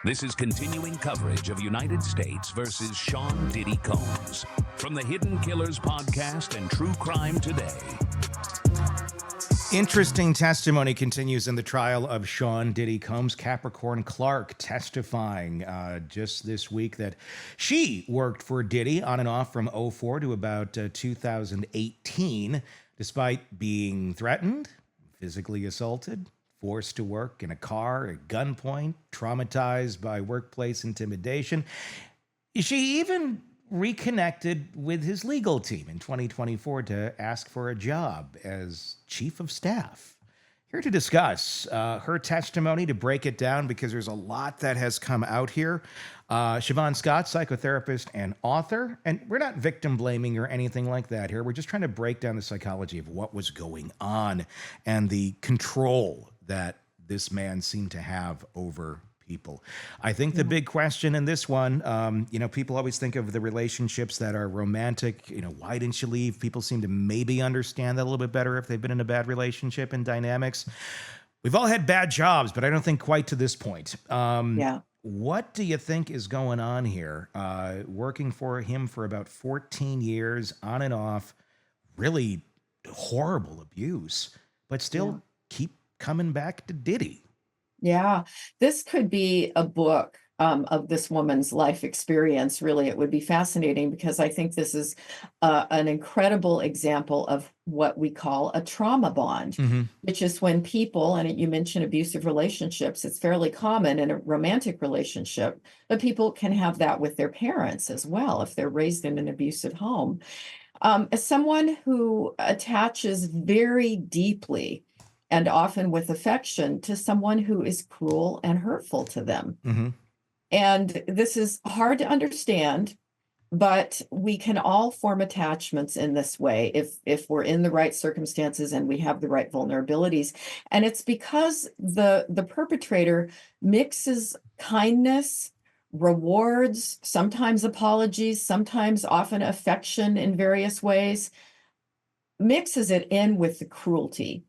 This is continuing coverage of United States versus Shavaun Diddy Combs from the Hidden Killers podcast and True Crime Today. Interesting testimony continues in the trial of Shavaun Diddy Combs. Capricorn Clark testifying just this week that she worked for Diddy on and off from 2004 to about 2018, despite being threatened, physically assaulted, forced to work in a car at gunpoint, traumatized by workplace intimidation. She even reconnected with his legal team in 2024 to ask for a job as chief of staff. Here to discuss her testimony, to break it down, because there's a lot that has come out here. Shavaun Scott, psychotherapist and author. And we're not victim blaming or anything like that here. We're just trying to break down the psychology of what was going on and the control that this man seemed to have over people. I think the big question in this one, people always think of the relationships that are romantic. Why didn't you leave? People seem to maybe understand that a little bit better if they've been in a bad relationship and dynamics. We've all had bad jobs, but I don't think quite to this point. What do you think is going on here? Working for him for about 14 years, on and off, really horrible abuse, but still keep coming back to Diddy. Yeah, this could be a book of this woman's life experience. Really, it would be fascinating because I think this is an incredible example of what we call a trauma bond, which is when people, and you mentioned abusive relationships, it's fairly common in a romantic relationship, but people can have that with their parents as well if they're raised in an abusive home. As someone who attaches very deeply and often with affection to someone who is cruel and hurtful to them. And this is hard to understand, but we can all form attachments in this way if we're in the right circumstances and we have the right vulnerabilities. And it's because the perpetrator mixes kindness, rewards, sometimes apologies, sometimes often affection in various ways, mixes it in with the cruelty.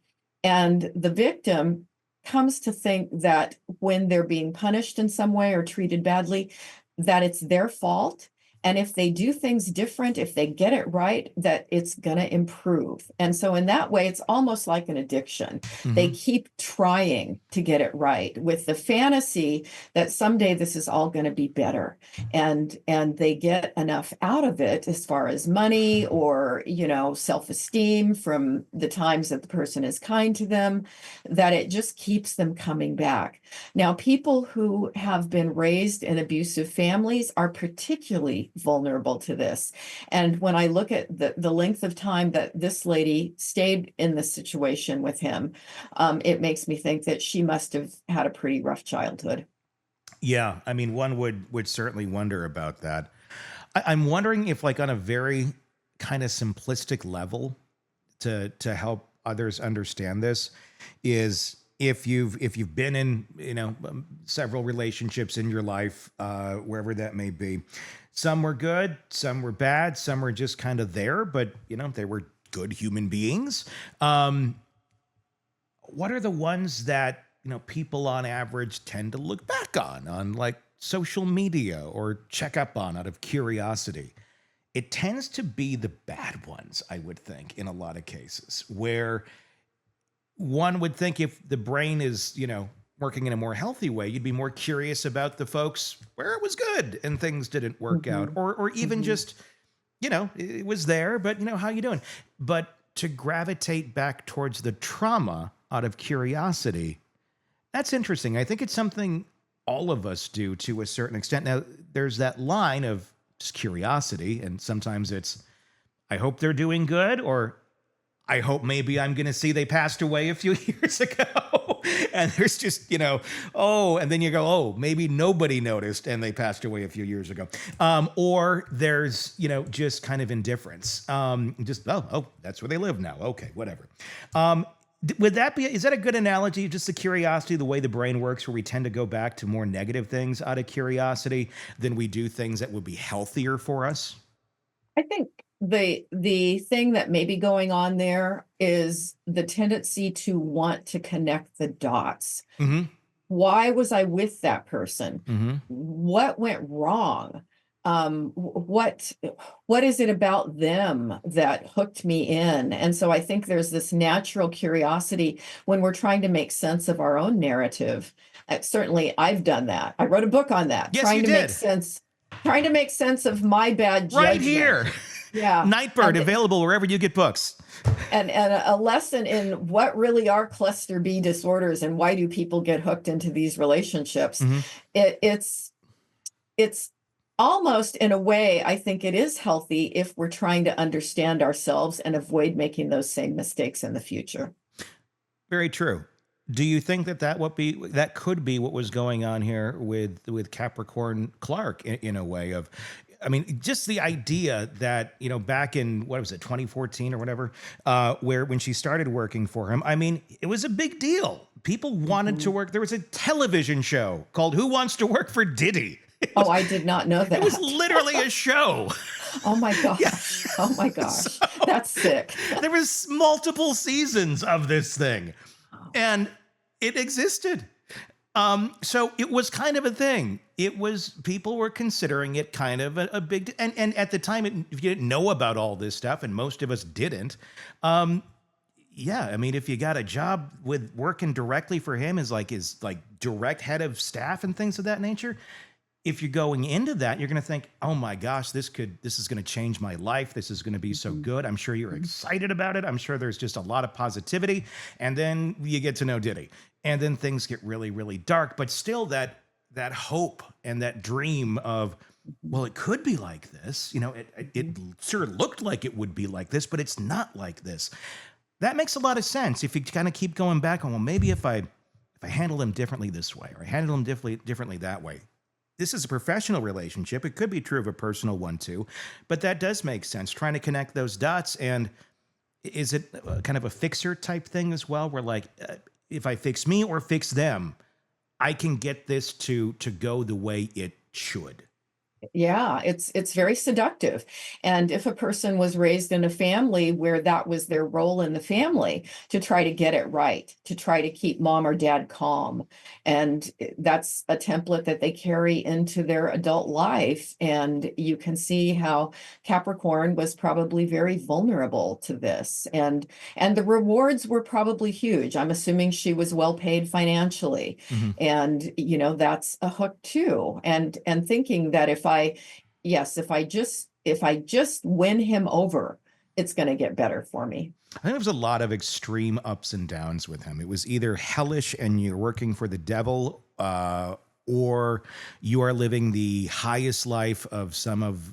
And the victim comes to think that when they're being punished in some way or treated badly, that it's their fault. And if they do things different, if they get it right, that it's going to improve. And so in that way, it's almost like an addiction. They keep trying to get it right with the fantasy that someday this is all going to be better. And they get enough out of it as far as money or, self-esteem from the times that the person is kind to them, that it just keeps them coming back. Now, people who have been raised in abusive families are particularly vulnerable to this. And when I look at the length of time that this lady stayed in this situation with him, it makes me think that she must have had a pretty rough childhood. Yeah, I mean, one would certainly wonder about that. I'm wondering if, like, on a very kind of simplistic level, to help others understand this, is if you've been in several relationships in your life, wherever that may be. Some were good, some were bad, some were just kind of there, but they were good human beings. What are the ones that people on average tend to look back on like social media or check up on out of curiosity? It tends to be the bad ones, I would think, in a lot of cases, where one would think if the brain is working in a more healthy way, you'd be more curious about the folks where it was good and things didn't work out, or even just, it was there, but how you doing? But to gravitate back towards the trauma out of curiosity, that's interesting. I think it's something all of us do to a certain extent. Now, there's that line of just curiosity, and sometimes it's, I hope they're doing good, or I hope maybe I'm going to see they passed away a few years ago. And there's just, and then you go, oh, maybe nobody noticed and they passed away a few years ago. Or there's, just kind of indifference. That's where they live now. Okay, whatever. Is that a good analogy? Just the curiosity, the way the brain works, where we tend to go back to more negative things out of curiosity than we do things that would be healthier for us? I think the thing that may be going on there is the tendency to want to connect the dots. Why was I with that person? Mm-hmm. What went wrong? What is it about them that hooked me in? And so I think there's this natural curiosity when we're trying to make sense of our own narrative. Certainly, I've done that. I wrote a book on that, Yes, trying you to make did. sense of my bad Right judgment. here. Yeah. Nightbird, available wherever you get books. And a lesson in what really are cluster B disorders and why do people get hooked into these relationships. Mm-hmm. It's almost, in a way, I think it is healthy if we're trying to understand ourselves and avoid making those same mistakes in the future. Very true. Do you think that could be what was going on here with Capricorn Clark in a way of, I mean, just the idea that, back in, what was it, 2014 or whatever, when she started working for him, I mean, it was a big deal. People wanted to work. There was a television show called Who Wants to Work for Diddy? Oh, I did not know that. It was literally a show. Oh my gosh. Yeah. Oh my gosh. So, that's sick. There was multiple seasons of this thing. And it existed. So it was kind of a thing. People were considering it kind of a big, and at the time, if you didn't know about all this stuff, and most of us didn't, yeah, I mean, if you got a job with working directly for him as like direct head of staff and things of that nature, if you're going into that, you're going to think, oh my gosh, this is going to change my life. This is going to be so good. I'm sure you're excited about it. I'm sure there's just a lot of positivity. And then you get to know Diddy. And then things get really, really dark. But still that hope and that dream of, well, it could be like this. It sure looked like it would be like this, but it's not like this. That makes a lot of sense. If you kind of keep going back on, well, maybe if I handle them differently this way, or I handle them differently that way. This is a professional relationship. It could be true of a personal one too, but that does make sense. Trying to connect those dots. And is it kind of a fixer type thing as well? Where like, if I fix me or fix them, I can get this to go the way it should. Yeah, it's very seductive. And if a person was raised in a family where that was their role in the family, to try to get it right, to try to keep mom or dad calm, and that's a template that they carry into their adult life. And you can see how Capricorn was probably very vulnerable to this. And the rewards were probably huge. I'm assuming she was well paid financially. Mm-hmm. And that's a hook too. And thinking that if I just win him over, it's going to get better for me. I think there was a lot of extreme ups and downs with him. It was either hellish and you're working for the devil, or you are living the highest life of some of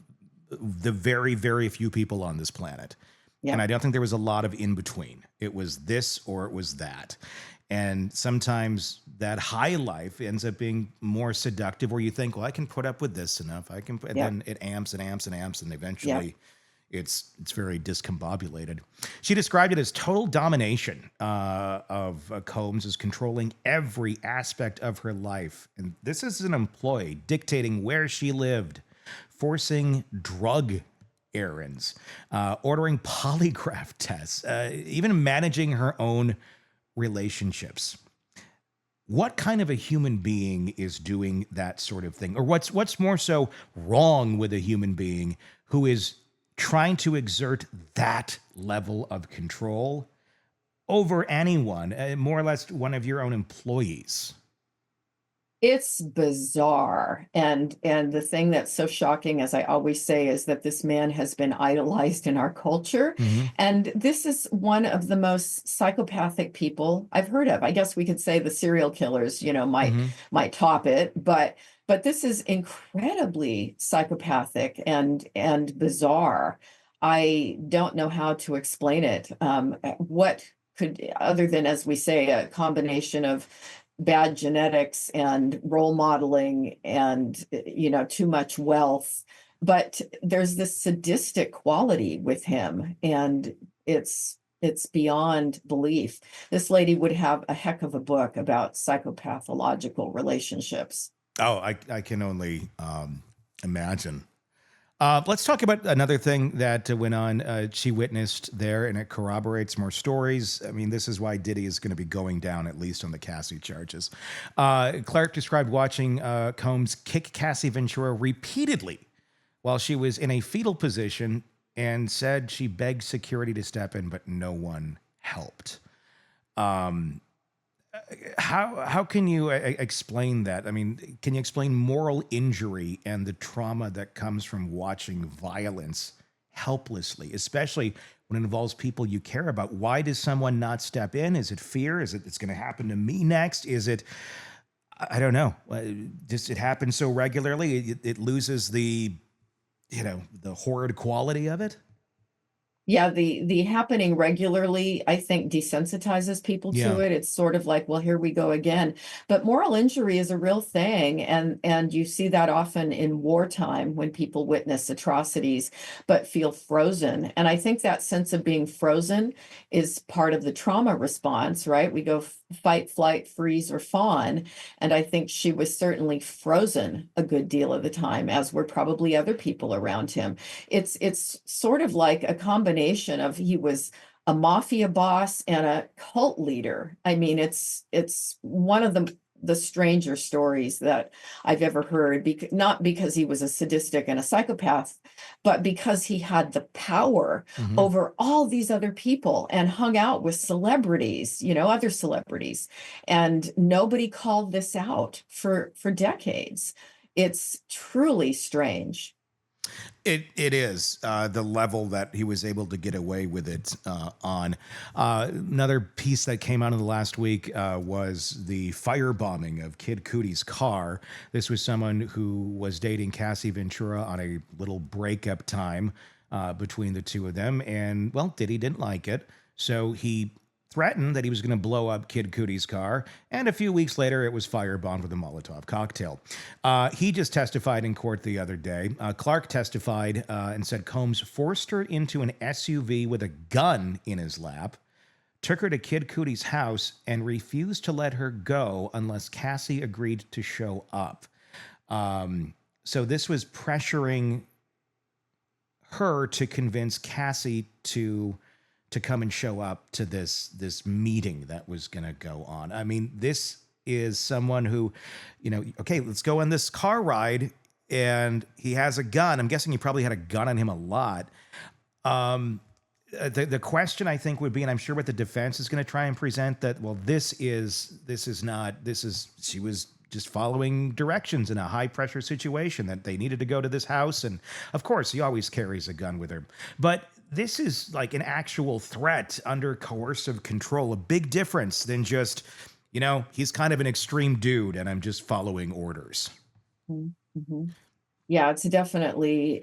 the very, very few people on this planet. Yeah. And I don't think there was a lot of in between. It was this or it was that. And sometimes that high life ends up being more seductive, where you think, well, I can put up with this enough. And then it amps and amps and amps, and eventually it's very discombobulated. She described it as total domination of Combs, as controlling every aspect of her life. And this is an employee dictating where she lived, forcing drug errands, ordering polygraph tests, even managing her own relationships. What kind of a human being is doing that sort of thing? Or what's more so wrong with a human being who is trying to exert that level of control over anyone, more or less one of your own employees? It's bizarre. And the thing that's so shocking, as I always say, is that this man has been idolized in our culture. Mm-hmm. And this is one of the most psychopathic people I've heard of. I guess we could say the serial killers, might top it, but this is incredibly psychopathic and bizarre. I don't know how to explain it. What could, other than, as we say, a combination of bad genetics and role modeling and too much wealth, but there's this sadistic quality with him, and it's beyond belief. This lady would have a heck of a book about psychopathological relationships. Oh, I can only imagine. Let's talk about another thing that went on. She witnessed there, and it corroborates more stories. I mean, this is why Diddy is going to be going down, at least on the Cassie charges. Clark described watching Combs kick Cassie Ventura repeatedly while she was in a fetal position and said she begged security to step in, but no one helped. How can you explain that? I mean, can you explain moral injury and the trauma that comes from watching violence helplessly, especially when it involves people you care about? Why does someone not step in? Is it fear? Is it it's going to happen to me next? Is it I don't know. Just it happens so regularly, it loses the the horrid quality of it. Yeah, the happening regularly, I think, desensitizes people Yeah. to it. It's sort of like, well, here we go again. But moral injury is a real thing, and you see that often in wartime when people witness atrocities but feel frozen. And I think that sense of being frozen is part of the trauma response, right? We go fight, flight, freeze, or fawn. And I think she was certainly frozen a good deal of the time, as were probably other people around him. It's sort of like a combination of he was a mafia boss and a cult leader. I mean, it's one of the stranger stories that I've ever heard, not because he was a sadistic and a psychopath, but because he had the power over all these other people and hung out with celebrities, other celebrities, and nobody called this out for decades. It's truly strange. It is the level that he was able to get away with it on. Another piece that came out in the last week was the firebombing of Kid Cootie's car. This was someone who was dating Cassie Ventura on a little breakup time between the two of them, and well, Diddy didn't like it, so he threatened that he was going to blow up Kid Cootie's car, and a few weeks later, it was firebombed with a Molotov cocktail. He just testified in court the other day. Clark testified and said Combs forced her into an SUV with a gun in his lap, took her to Kid Cootie's house, and refused to let her go unless Cassie agreed to show up. So this was pressuring her to convince Cassie to come and show up to this meeting that was going to go on. I mean, this is someone who, okay, let's go on this car ride, and he has a gun. I'm guessing he probably had a gun on him a lot. The question I think would be, and I'm sure what the defense is going to try and present, that, well, she was just following directions in a high pressure situation, that they needed to go to this house. And of course, he always carries a gun with her. But this is like an actual threat under coercive control, a big difference than just, he's kind of an extreme dude and I'm just following orders. Mm-hmm. Yeah, it's definitely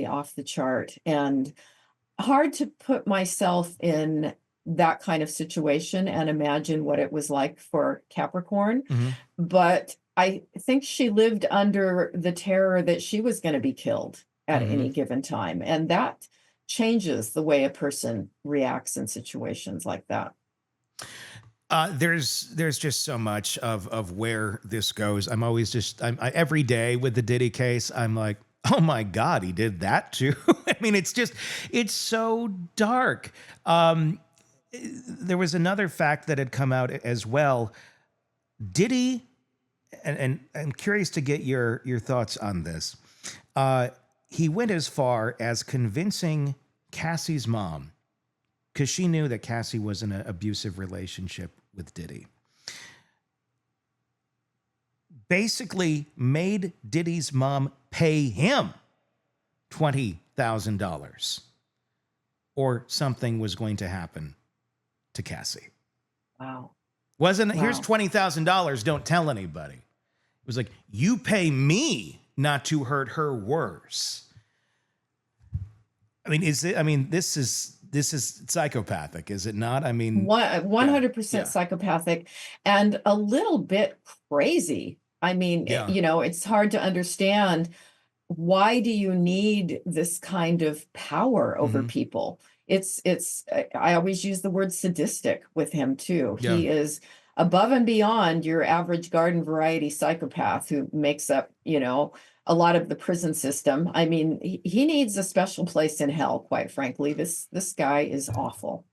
off the chart, and hard to put myself in that kind of situation and imagine what it was like for Capricorn. But I think she lived under the terror that she was going to be killed at any given time. And that changes the way a person reacts in situations like that. There's just so much of where this goes. I'm always every day with the Diddy case, I'm like, oh my God, he did that too. I mean, it's so dark. There was another fact that had come out as well. Diddy, and I'm curious to get your thoughts on this. He went as far as convincing Cassie's mom, because she knew that Cassie was in an abusive relationship with Diddy, basically made Diddy's mom pay him $20,000 or something was going to happen to Cassie. Wow. Here's $20,000, don't tell anybody. It was like, you pay me not to hurt her worse. I mean, this is psychopathic, is it not? I mean, 100% psychopathic and a little bit crazy. I mean, it's hard to understand, why do you need this kind of power over people? I always use the word sadistic with him too. Yeah. He is above and beyond your average garden variety psychopath who makes up, a lot of the prison system. I mean, he needs a special place in hell, quite frankly. This guy is awful.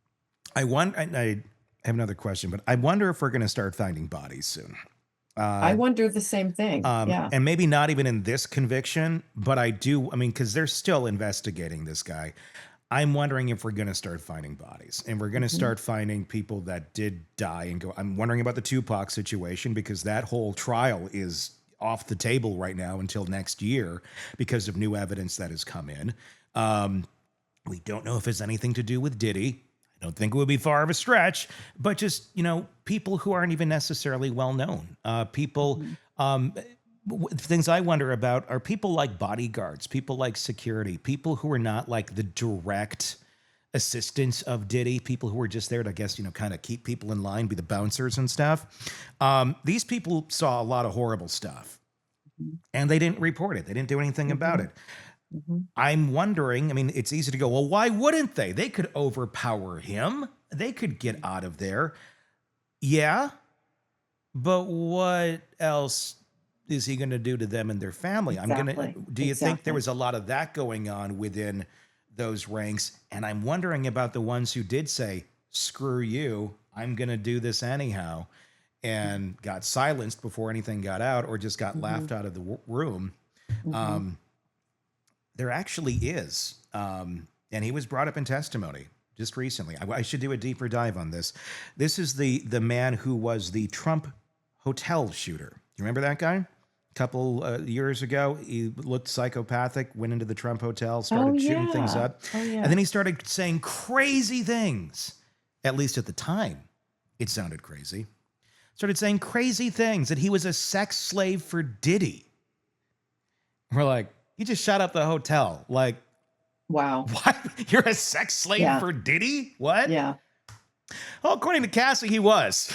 I have another question, but I wonder if we're going to start finding bodies soon. I wonder the same thing. Yeah. And maybe not even in this conviction, but because they're still investigating this guy. I'm wondering if we're going to start finding bodies, and we're going to start finding people that did die and go. I'm wondering about the Tupac situation, because that whole trial is off the table right now until next year because of new evidence that has come in. We don't know if it's anything to do with Diddy. I don't think it would be far of a stretch, but just, people who aren't even necessarily well known. Things I wonder about are people like bodyguards, people like security, people who are not like the direct assistants of Diddy, people who are just there to, I guess, kind of keep people in line, be the bouncers and stuff. These people saw a lot of horrible stuff and they didn't report it. They didn't do anything about it. I'm wondering, it's easy to go, well, why wouldn't they? They could overpower him. They could get out of there. Yeah. But what else is he going to do to them and their family? Exactly. Do you think there was a lot of that going on within those ranks? And I'm wondering about the ones who did say, screw you, I'm going to do this anyhow, and got silenced before anything got out, or just got laughed out of the room. There actually is. And he was brought up in testimony just recently. I should do a deeper dive on this. This is the man who was the Trump hotel shooter. You remember that guy? A couple years ago, he looked psychopathic, went into the Trump hotel, started shooting things up. And then he started saying crazy things. At least at the time, it sounded crazy. Started saying crazy things, that he was a sex slave for Diddy. We're like, he just shot up the hotel. Like, wow. What? You're a sex slave for Diddy? What? Yeah. Well, according to Cassie, he was.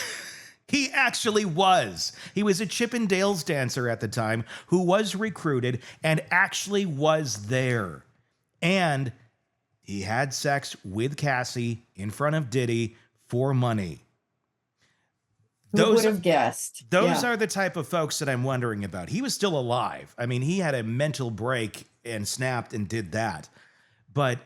He actually was. He was a Chippendales dancer at the time who was recruited and actually was there. And he had sex with Cassie in front of Diddy for money. Who would have guessed? Those are the type of folks that I'm wondering about. He was still alive. He had a mental break and snapped and did that. And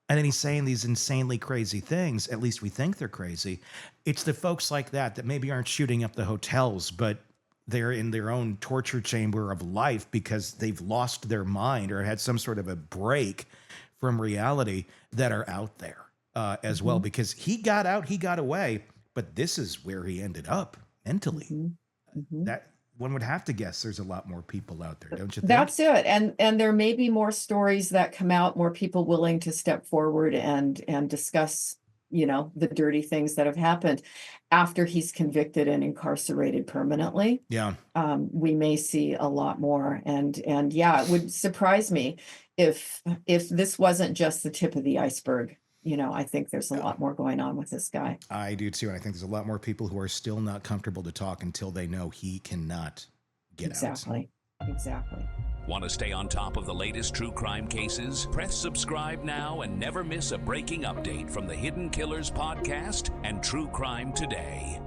then he's saying these insanely crazy things. At least we think they're crazy. It's the folks like that maybe aren't shooting up the hotels, but they're in their own torture chamber of life because they've lost their mind or had some sort of a break from reality, that are out there as well. Because he got out, he got away. But this is where he ended up mentally. That one would have to guess there's a lot more people out there, don't you think? That's it. And there may be more stories that come out, more people willing to step forward and discuss, the dirty things that have happened after he's convicted and incarcerated permanently. Yeah. We may see a lot more. And it would surprise me if this wasn't just the tip of the iceberg. I think there's a lot more going on with this guy. I do too. And I think there's a lot more people who are still not comfortable to talk until they know he cannot get out. Exactly. Want to stay on top of the latest true crime cases? Press subscribe now and never miss a breaking update from the Hidden Killers podcast and True Crime Today.